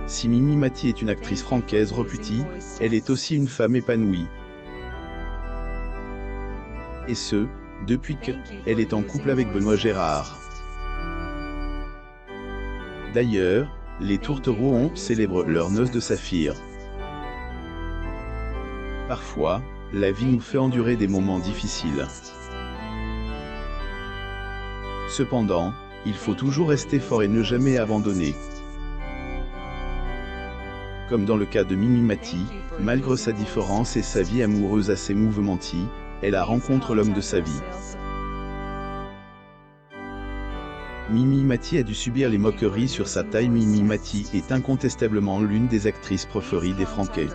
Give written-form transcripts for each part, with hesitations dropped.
Si Mimi Mati est une actrice francaise réputée, elle est aussi une femme épanouie. Et ce, depuis qu'elle est en couple avec Benoît Gérard. D'ailleurs, les Tourtereaux célèbrent leur noce de saphir. Parfois, la vie nous fait endurer des moments difficiles. Cependant, il faut toujours rester fort et ne jamais abandonner. Comme dans le cas de Mimi Mati, malgré sa différence et sa vie amoureuse assez mouvementée, elle rencontre l'homme de sa vie. Mimi Mati a dû subir les moqueries sur sa taille. Mimi Mati est incontestablement l'une des actrices préférées des Franquets.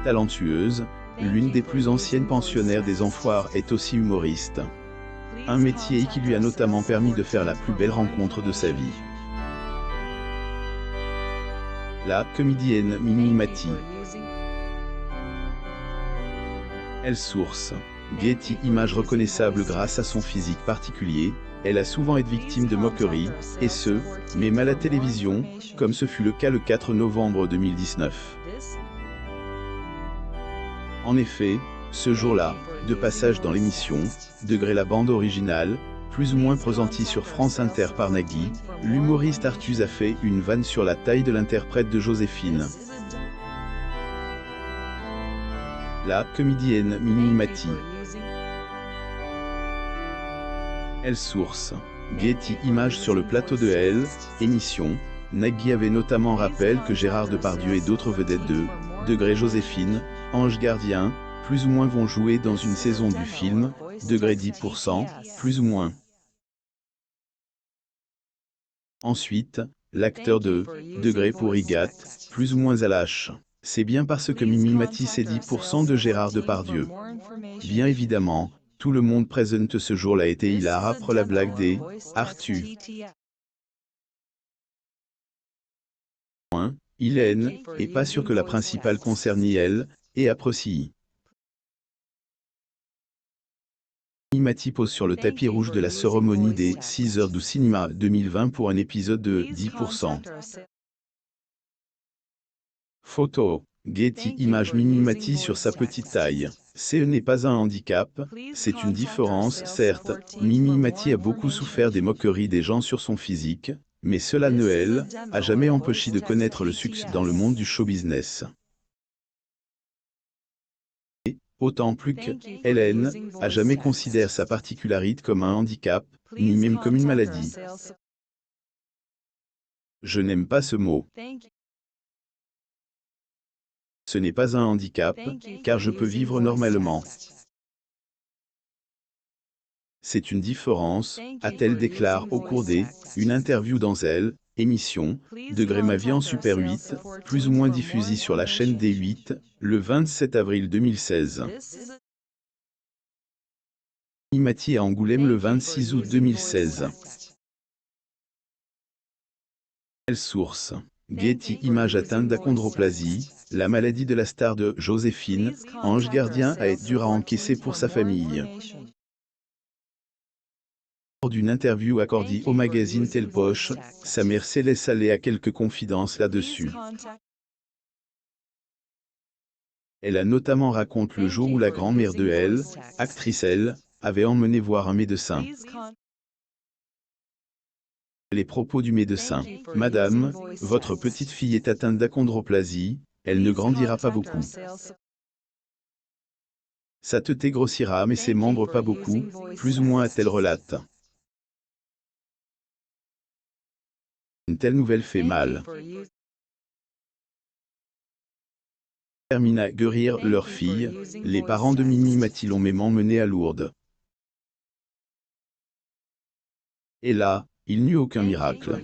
Talentueuse, l'une des plus anciennes pensionnaires des Enfoirés est aussi humoriste. Un métier qui lui a notamment permis de faire la plus belle rencontre de sa vie. La comédienne Mimi Mati. Elle source. Getty Images reconnaissable grâce à son physique particulier, elle a souvent été victime de moqueries, et ce, même à la télévision, comme ce fut le cas le 4 novembre 2019. En effet, ce jour-là, de passage dans l'émission, Degré la bande originale, plus ou moins pressentie sur France Inter par Nagui, l'humoriste Artus a fait une vanne sur la taille de l'interprète de Joséphine. La comédienne Mimi Mati. Elle source. Getty Images sur le plateau de Elle, émission, Nagui avait notamment rappelé que Gérard Depardieu et d'autres vedettes de Degré Joséphine, Ange Gardien, plus ou moins vont jouer dans une saison du film, Degré 10%, plus ou moins. Ensuite, l'acteur de Degré pour Igat, plus ou moins à l'âge. C'est bien parce que Mimi Mati c'est 10% de Gérard Depardieu. Bien évidemment, tout le monde présente ce jour-là était hilar après la blague des Artus. Hélène, et pas sûr que la principale concernée elle, et apprécie. Mimi Mati pose sur le tapis rouge de la cérémonie des 6 heures du cinéma 2020 pour un épisode de 10%. Photo. Getty Images Mimi Mati sur sa petite taille. Ce n'est pas un handicap, c'est une différence, certes. Mimi Mati a beaucoup souffert des moqueries des gens sur son physique, mais cela ne elle a jamais empêché de connaître le succès dans le monde du show business. Et, autant plus que, Hélène, a jamais considéré sa particularité comme un handicap, ni même comme une maladie. Je n'aime pas ce mot. Ce n'est pas un handicap, car je peux vivre normalement. C'est une différence, a-t-elle déclaré au cours une interview dans Elle, émission, Degré ma vie en Super 8, plus ou moins diffusée sur la chaîne D8, le 27 avril 2016. Mimi Mati à Angoulême le 26 août 2016. Elle source. Getty Images atteinte d'achondroplasie, la maladie de la star de Joséphine, Ange Gardien a été dur à encaisser pour sa famille. Lors d'une interview accordée au magazine Telle Poche, sa mère s'est laissée aller à quelques confidences là-dessus. Elle a notamment raconté le jour où la grand-mère de Elle, actrice Elle, avait emmené voir un médecin. Les propos du médecin. Madame, votre petite fille est atteinte d'achondroplasie, elle ne grandira pas beaucoup. Sa tête grossira mais ses membres pas beaucoup, plus ou moins a-t-elle relate. Une telle nouvelle fait mal. Terminent à guérir leur fille, les parents de Mimi Mati l'ont même emmenée à Lourdes. Et là, il n'y eut aucun miracle.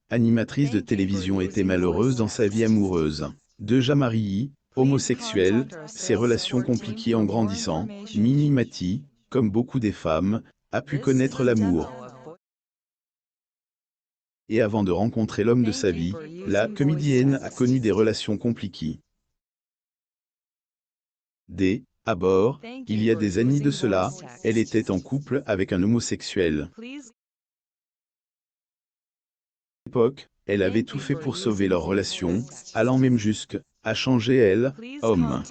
Animatrice de télévision était malheureuse dans sa vie amoureuse. Déjà mariée, homosexuelle, ses relations compliquées en grandissant, Mimi Mati, comme beaucoup des femmes, a pu connaître l'amour. Et avant de rencontrer l'homme de sa vie, la comédienne a connu des relations compliquées. À bord, il y a des années de cela, elle était en couple avec un homosexuel. l'époque, elle avait tout fait pour sauver leur relation, allant même jusqu'à changer elle, homme.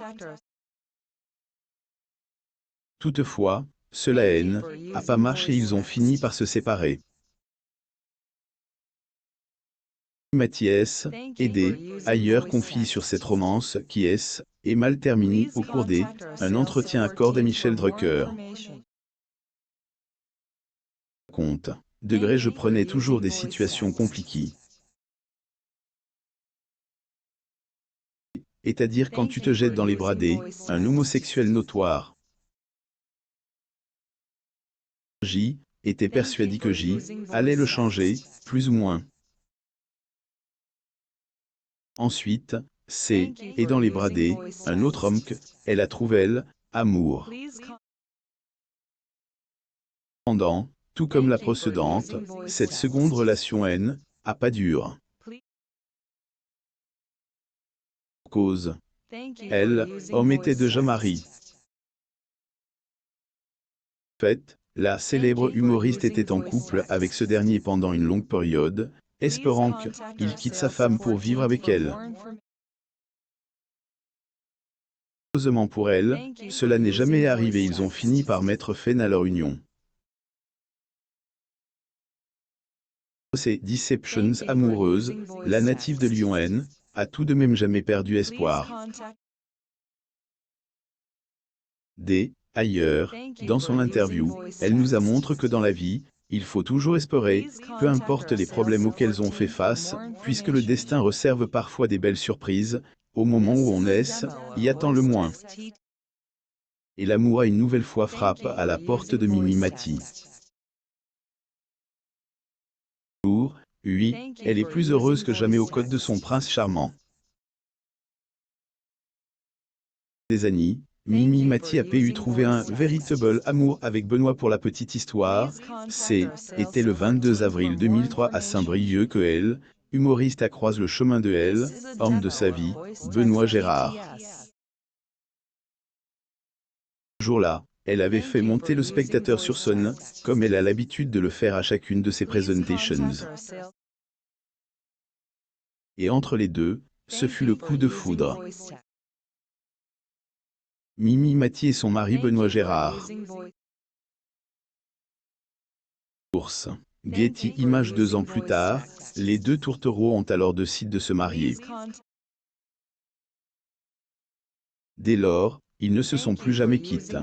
Toutefois, cela n'a pas marché et ils ont fini par se séparer. Mathias, aidé, ailleurs confie sur cette romance qui est mal terminée au cours un entretien accorde à Michel Drucker. Compte. Degré je prenais toujours des situations compliquées. C'est-à-dire quand tu te jettes dans les bras un homosexuel notoire. J était persuadé que J allait le changer, plus ou moins. Ensuite, C est dans les bras un autre homme que elle a trouvé amour. Cependant, tout comme la précédente, cette seconde relation n'a pas duré. Cause. Elle, homme était déjà marié. En fait, la célèbre humoriste était en couple avec ce dernier pendant une longue période, espérant qu'il quitte sa femme pour vivre avec elle. Heureusement pour elle, cela n'est jamais arrivé, ils ont fini par mettre fin à leur union. Ces deceptions amoureuses, la native de Lyon a tout de même jamais perdu espoir. Ailleurs, dans son interview, elle nous a montré que dans la vie, il faut toujours espérer, peu importe les problèmes auxquels on fait face, puisque le destin réserve parfois des belles surprises, au moment où on y attend le moins. Et l'amour a une nouvelle fois frappe à la porte de Mimi Mati. Oui, elle est plus heureuse que jamais aux côtés de son prince charmant. Des années, Mimi Mati a pu trouver un véritable amour avec Benoît pour la petite histoire. C'était le 22 avril 2003 à Saint-Brieuc que elle, humoriste, a croisé le chemin de homme de sa vie, Benoît Gérard. Ce jour-là, elle avait fait monter le spectateur sur scène, comme elle a l'habitude de le faire à chacune de ses presentations. Et entre les deux, ce fut le coup de foudre. Mimi Mati et son mari Benoît Gérard. Source. Getty Images 2 ans plus tard, les deux tourtereaux ont alors décidé de se marier. Dès lors, ils ne se sont plus jamais quittés.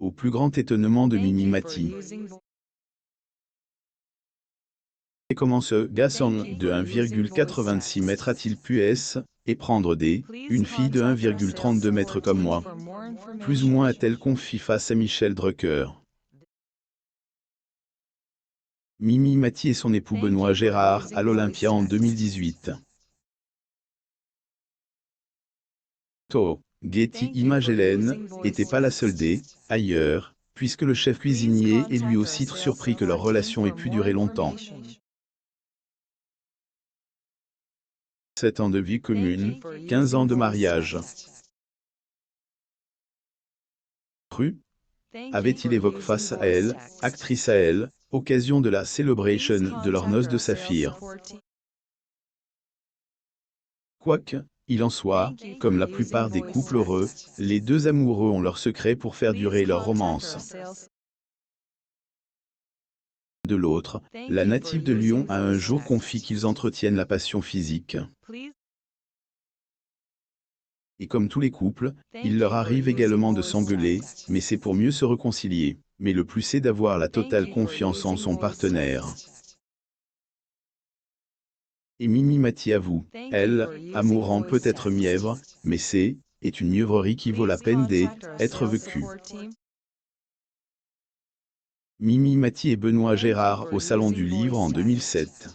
Au plus grand étonnement de Mimi Mati. Et comment ce garçon de 1,86 m a-t-il pu et prendre une fille de 1,32 m comme moi? Plus ou moins a-t-elle confié face à Michel Drucker. Mimi Mati et son époux Benoît Gérard à l'Olympia en 2018. Getty Images Hélène n'était pas la seule ailleurs, puisque le chef cuisinier est lui aussi surpris que leur relation ait pu durer longtemps. 7 ans de vie commune, 15 ans de mariage. Avait-il évoqué face à elle, actrice à elle, occasion de la célébration de leur noces de saphir. Quoique, il en soit, comme la plupart des couples heureux, les deux amoureux ont leur secret pour faire durer leur romance. De l'autre, la native de Lyon a un jour confié qu'ils entretiennent la passion physique. Et comme tous les couples, il leur arrive également de s'engueuler, mais c'est pour mieux se réconcilier. Mais le plus c'est d'avoir la totale confiance en son partenaire. Et Mimi Mati avoue, elle, amourant peut être mièvre, mais est une mièvrerie qui vaut la peine d'être vécue. Mimi Mati et Benoît Gérard au Salon du Livre en 2007.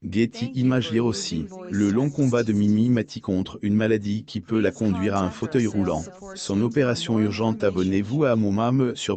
Getty Images lire aussi, le long combat de Mimi Mati contre une maladie qui peut la conduire à un fauteuil roulant. Son opération urgente, abonnez-vous à mon sur